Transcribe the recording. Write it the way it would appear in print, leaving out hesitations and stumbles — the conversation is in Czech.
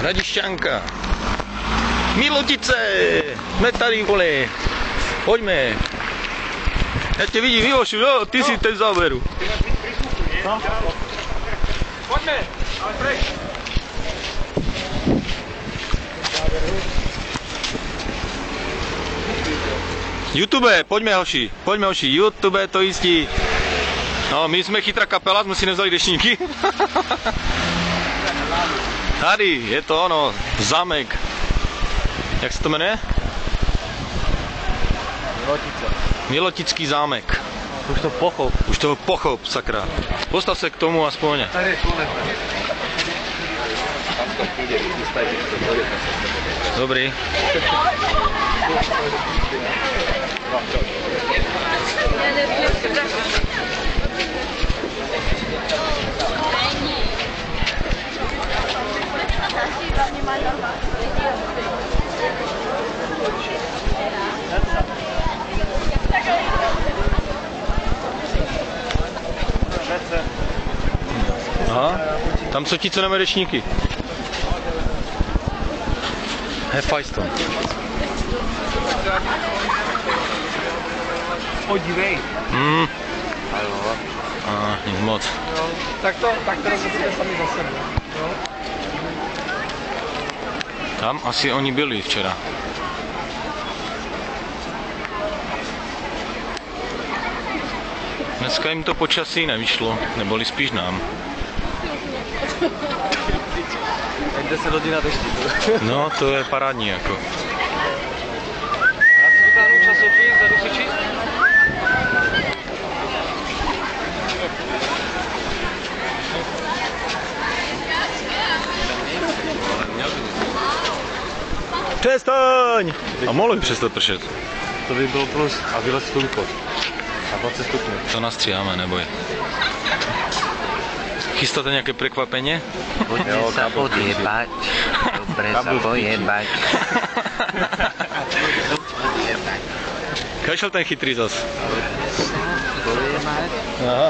Hradišťanka. Milotice. Jsme tady, vole. Pojďme. Já tě vidím, Milošu, jo, ty si ten záberu. Pojďme, ale prej. YouTube, pojďme hoši, YouTube to jistí. No, my jsme chytrá kapela, jsme si nevzali dešníky. Tady, je to ono, zámek. Jak se to jmenuje? Milotický zámek. Už to pochop, sakra. Postav se k tomu aspoň. Dobrý. Aha, tam jsou ti, co nemají dešníky. Hefajston. Podívej. Nic moc. No, tak to rozhodíte sami za sebe. No. Tam asi oni byli včera. Dneska jim to počasí nevyšlo, neboli spíš nám. 10 hodin na dešti. No, to je parádní jako. Já si vytáhnu časopis, zadu si číst. Přestaň! A mohlo by přestat pršet. To by bylo plus a vylez slunko. A 20 stupňů. To nastříháme, neboj. Chystáte nějaké překvapení? Poďte sa odjebať. Dobre sa pojebať. Kašel ten chytrý zas. Pojebať. Aha.